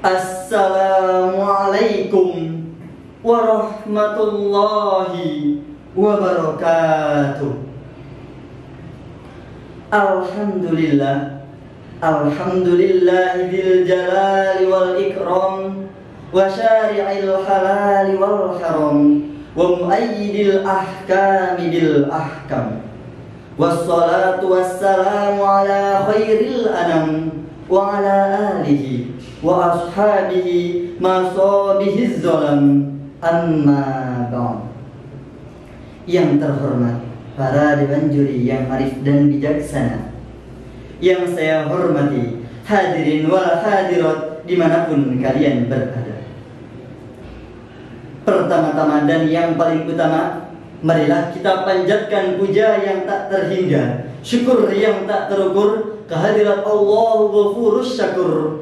Assalamualaikum warahmatullahi wabarakatuh. Alhamdulillah, alhamdulillahil jalali wal ikram wa syari'il halali wal haram wa muayyidil ahkami bil ahkam. Wassalatu wassalamu ala khairil anam wa ala alihi wa ashabihi masabihiz zalam. Amma ba'd. Yang terhormat para dewan juri yang arif dan bijaksana, yang saya hormati, hadirin wal hadirat dimanapun kalian berada. Pertama-tama dan yang paling utama, marilah kita panjatkan puja yang tak terhingga, syukur yang tak terukur kehadirat Allah Ghafurus Syakur.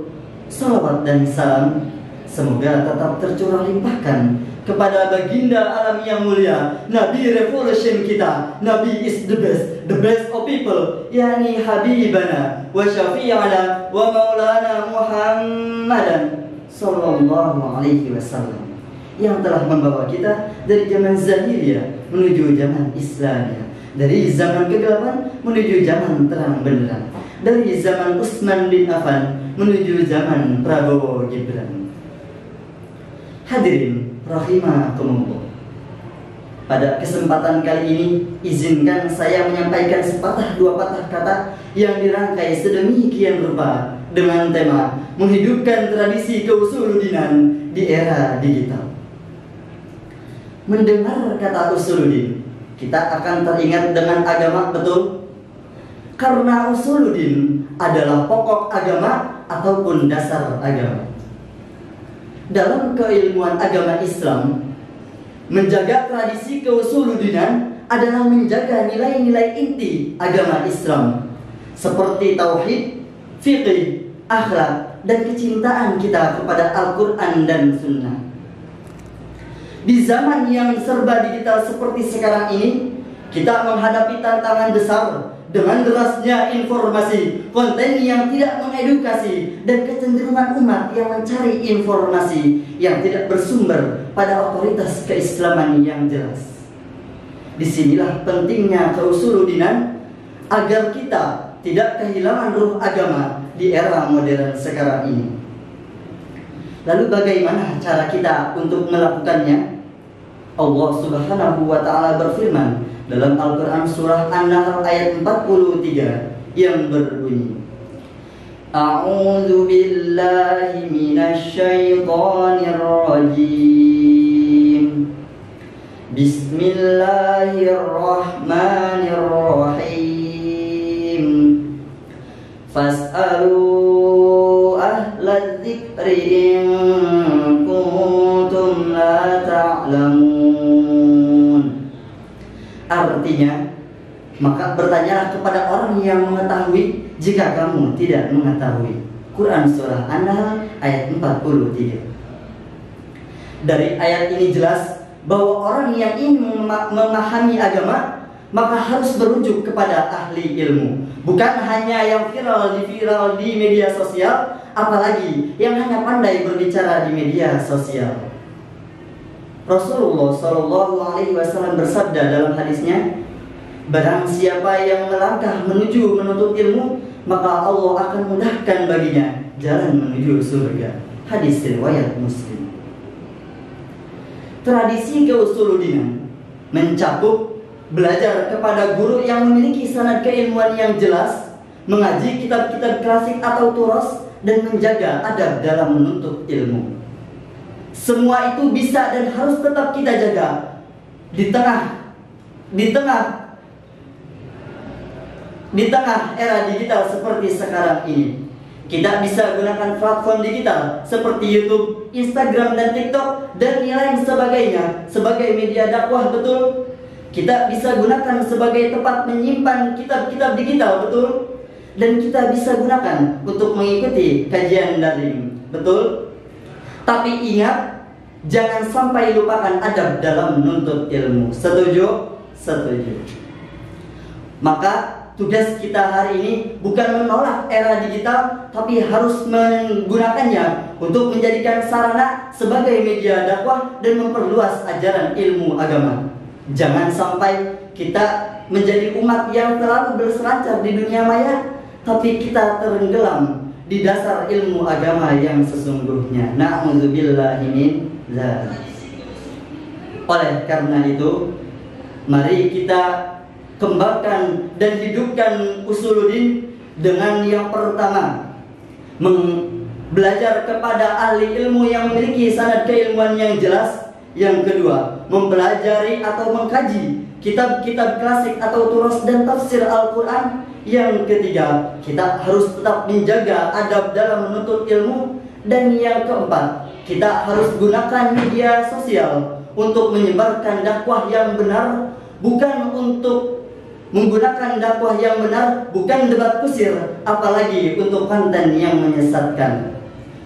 Salawat dan salam semoga tetap tercurah limpahkan kepada baginda alam yang mulia, Nabi Revolution kita, Nabi is the best of people, yakni Habibana wa Syafi'ana wa Maulana Muhammadan sallallahu alaihi wasallam, yang telah membawa kita dari zaman Zahiriyah menuju zaman Islamiyah, dari zaman kegelapan menuju zaman terang benderang, dari zaman Utsman bin Affan menuju zaman Prabowo Gibran. Hadirin rahimakumullah, pada kesempatan kali ini izinkan saya menyampaikan sepatah dua patah kata yang dirangkai sedemikian rupa dengan tema menghidupkan tradisi keusuludinan di era digital. Mendengar kata usuludin, kita akan teringat dengan agama, betul? Karena usuludin adalah pokok agama ataupun dasar agama. Dalam keilmuan agama Islam, menjaga tradisi keusuludinan adalah menjaga nilai-nilai inti agama Islam, seperti tauhid, fikih, akhlak, dan kecintaan kita kepada Al-Quran dan Sunnah. Di zaman yang serba digital seperti sekarang ini, kita menghadapi tantangan besar dengan derasnya informasi, konten yang tidak mengedukasi, dan kecenderungan umat yang mencari informasi yang tidak bersumber pada otoritas keislaman yang jelas. Disinilah pentingnya keusuludinan agar kita tidak kehilangan ruh agama di era modern sekarang ini. Lalu bagaimana cara kita untuk melakukannya? Allah Subhanahu wa ta'ala berfirman dalam Al-Quran surah An-Nahl ayat 43 yang berbunyi, A'udzu billahi minasy syaithanir rajim. Bismillahirrahmanirrahim. Fas'alu ahlal dzikri in kuntum la ta'lamun. Artinya, maka bertanyalah kepada orang yang mengetahui jika kamu tidak mengetahui. Quran surah An-Nahl ayat 43. Dari ayat ini jelas bahwa orang yang ingin memahami agama maka harus merujuk kepada ahli ilmu, bukan hanya yang viral di media sosial, apalagi yang hanya pandai berbicara di media sosial. Rasulullah Shallallahu Alaihi Wasallam bersabda dalam hadisnya, barang siapa yang melangkah menuju menuntut ilmu, maka Allah akan mudahkan baginya jalan menuju surga. Hadis riwayat Muslim. Tradisi keusuludinan mencakup belajar kepada guru yang memiliki sanad keilmuan yang jelas, mengaji kitab-kitab klasik atau turos, dan menjaga adab dalam menuntut ilmu. Semua itu bisa dan harus tetap kita jaga di tengah era digital seperti sekarang ini. Kita bisa gunakan platform digital seperti YouTube, Instagram, dan TikTok, dan lain sebagainya sebagai media dakwah, betul? Kita bisa gunakan sebagai tempat menyimpan kitab-kitab digital, betul? Dan kita bisa gunakan untuk mengikuti kajian daring, betul? Tapi ingat, jangan sampai lupakan adab dalam menuntut ilmu. Setuju? Setuju. Maka tugas kita hari ini bukan menolak era digital, tapi harus menggunakannya untuk menjadikan sarana sebagai media dakwah dan memperluas ajaran ilmu agama. Jangan sampai kita menjadi umat yang terlalu berselancar di dunia maya, tapi kita tenggelam di dasar ilmu agama yang sesungguhnya. Na'udzubillahi min dzalik. Oleh karena itu, mari kita kembangkan dan hidupkan usuluddin dengan yang pertama, belajar kepada ahli ilmu yang memiliki sanad keilmuan yang jelas. Yang kedua, mempelajari atau mengkaji kitab-kitab klasik atau turas dan tafsir Al-Quran. Yang ketiga, kita harus tetap menjaga adab dalam menuntut ilmu. Dan yang keempat, kita harus gunakan media sosial untuk menyebarkan dakwah yang benar, bukan untuk menggunakan dakwah yang benar, bukan debat kusir, apalagi untuk konten yang menyesatkan.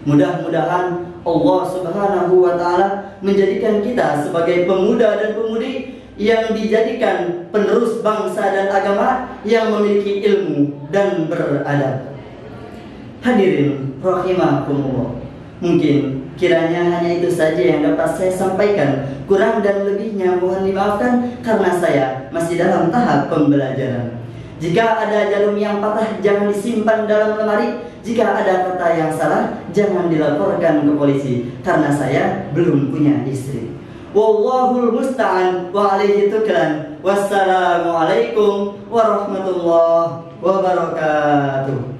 Mudah-mudahan Allah Subhanahu wa Ta'ala menjadikan kita sebagai pemuda dan pemudi yang dijadikan penerus bangsa dan agama, yang memiliki ilmu dan beradab. Hadirin rahimakumullah, mungkin kiranya hanya itu saja yang dapat saya sampaikan. Kurang dan lebihnya mohon dimaafkan karena saya masih dalam tahap pembelajaran. Jika ada jarum yang patah, jangan disimpan dalam lemari. Jika ada kata yang salah, jangan dilaporkan ke polisi, karena saya belum punya istri. Wallahul musta'an wa alaihi tuklan. Wassalamualaikum warahmatullahi wabarakatuh.